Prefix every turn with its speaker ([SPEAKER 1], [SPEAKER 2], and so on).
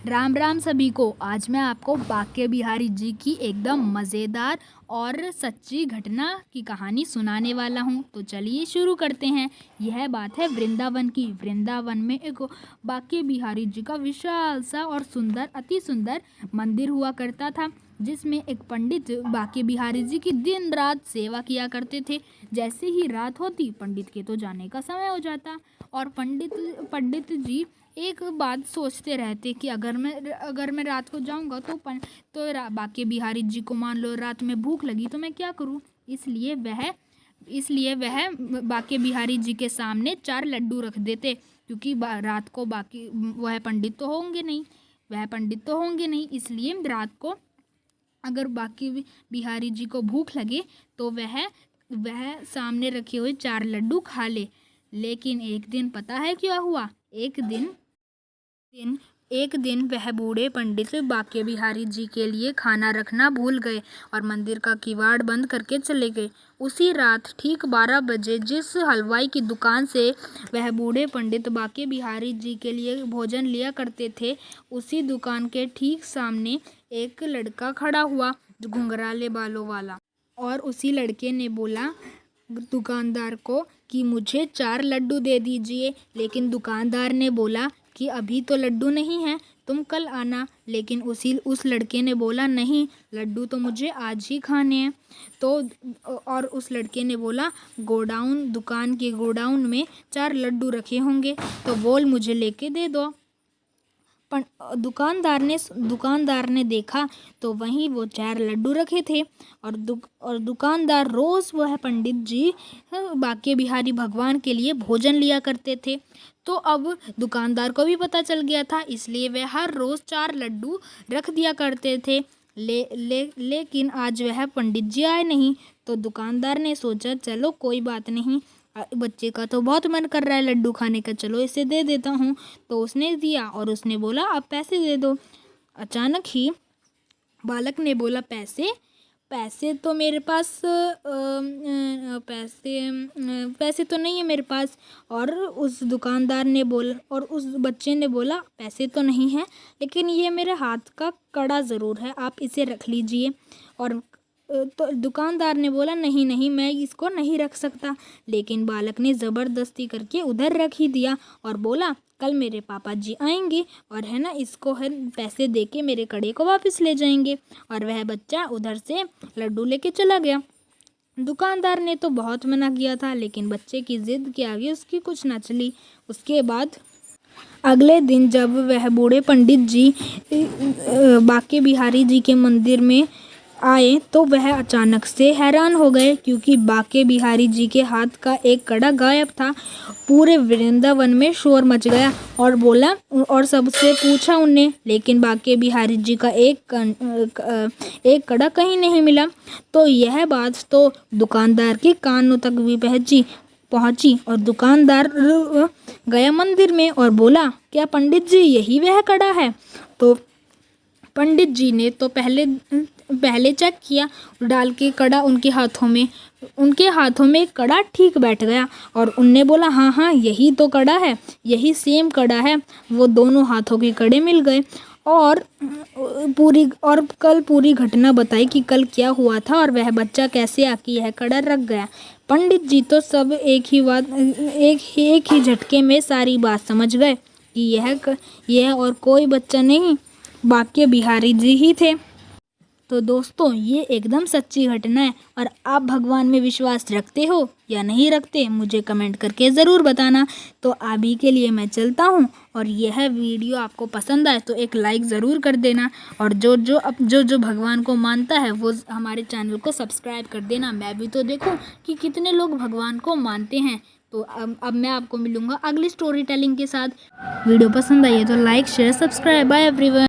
[SPEAKER 1] राम राम सभी को। आज मैं आपको बाके बिहारी जी की एकदम मज़ेदार और सच्ची घटना की कहानी सुनाने वाला हूँ। तो चलिए शुरू करते हैं। यह बात है वृंदावन की। वृंदावन में एक बाके बिहारी जी का विशाल सा और सुंदर, अति सुंदर मंदिर हुआ करता था, जिसमें एक पंडित बाके बिहारी जी की दिन रात सेवा किया करते थे। जैसे ही रात होती, पंडित के तो जाने का समय हो जाता और पंडित जी एक बात सोचते रहते कि अगर मैं रात को जाऊंगा बाके बिहारी जी को मान लो रात में भूख लगी तो मैं क्या करूं। इसलिए वह बाके बिहारी जी के सामने 4 लड्डू रख देते, क्योंकि रात को वह पंडित तो होंगे नहीं। इसलिए रात को अगर बाके बिहारी जी को भूख लगे तो वह सामने रखे हुए 4 लड्डू खा ले। लेकिन एक दिन पता है क्या हुआ। एक दिन वह बूढ़े पंडित बाके बिहारी जी के लिए खाना रखना भूल गए और मंदिर का किवाड़ बंद करके चले गए। उसी रात ठीक 12 बजे जिस हलवाई की दुकान से वह बूढ़े पंडित बाके बिहारी जी के लिए भोजन लिया करते थे, उसी दुकान के ठीक सामने एक लड़का खड़ा हुआ, घुंघराले बालों वाला। और उसी लड़के ने बोला दुकानदार को कि मुझे 4 लड्डू दे दीजिए। लेकिन दुकानदार ने बोला कि अभी तो लड्डू नहीं है, तुम कल आना। लेकिन उस लड़के ने बोला नहीं, लड्डू तो मुझे आज ही खाने हैं। और उस लड़के ने बोला दुकान के गोडाउन में 4 लड्डू रखे होंगे, तो बोल मुझे लेके दे दो। दुकानदार ने देखा तो वहीं वो 4 लड्डू रखे थे और दुकानदार रोज़ वह पंडित जी बाके बिहारी भगवान के लिए भोजन लिया करते थे। तो अब दुकानदार को भी पता चल गया था, इसलिए वह हर रोज़ 4 लड्डू रख दिया करते थे। लेकिन आज वह पंडित जी आए नहीं, तो दुकानदार ने सोचा चलो कोई बात नहीं, बच्चे का तो बहुत मन कर रहा है लड्डू खाने का, चलो इसे दे देता हूँ। तो उसने दिया और उसने बोला अब पैसे दे दो। अचानक ही बालक ने बोला पैसे तो मेरे पास पैसे तो नहीं है मेरे पास। और उस बच्चे ने बोला पैसे तो नहीं है, लेकिन ये मेरे हाथ का कड़ा ज़रूर है, आप इसे रख लीजिए। और तो दुकानदार ने बोला नहीं मैं इसको नहीं रख सकता। लेकिन बालक ने ज़बरदस्ती करके उधर रख ही दिया और बोला कल मेरे पापा जी आएंगे और है ना इसको पैसे देके मेरे कड़े को वापस ले जाएंगे। और वह बच्चा उधर से लड्डू लेके चला गया। दुकानदार ने तो बहुत मना किया था, लेकिन बच्चे की ज़िद के आगे उसकी कुछ ना चली। उसके बाद अगले दिन जब वह बूढ़े पंडित जी बाके बिहारी जी के मंदिर में आए तो वह अचानक से हैरान हो गए, क्योंकि बाके बिहारी जी के हाथ का एक कड़ा गायब था। पूरे वृंदावन में शोर मच गया और सबसे पूछा उन्हें, लेकिन बाके बिहारी जी का एक कड़ा कहीं नहीं मिला। तो यह बात तो दुकानदार के कानों तक भी पहुंची और दुकानदार गया मंदिर में और बोला क्या पंडित जी यही वह कड़ा है। तो पंडित जी ने तो पहले चेक किया, डाल के कड़ा उनके हाथों में कड़ा ठीक बैठ गया और उनने बोला हाँ यही तो कड़ा है, यही सेम कड़ा है। वो दोनों हाथों के कड़े मिल गए और कल पूरी घटना बताई कि कल क्या हुआ था और वह बच्चा कैसे आके यह कड़ा रख गया। पंडित जी तो सब एक ही झटके में सारी बात समझ गए कि यह और कोई बच्चा नहीं, बाके बिहारी जी ही थे। तो दोस्तों ये एकदम सच्ची घटना है और आप भगवान में विश्वास रखते हो या नहीं रखते मुझे कमेंट करके ज़रूर बताना। तो अभी के लिए मैं चलता हूँ और यह वीडियो आपको पसंद आए तो एक लाइक ज़रूर कर देना और जो भगवान को मानता है वो हमारे चैनल को सब्सक्राइब कर देना। मैं भी तो देखूँ कि कितने लोग भगवान को मानते हैं। तो अब मैं आपको मिलूँगा अगली स्टोरी टेलिंग के साथ। वीडियो पसंद आई है तो like share subscribe. Bye everyone.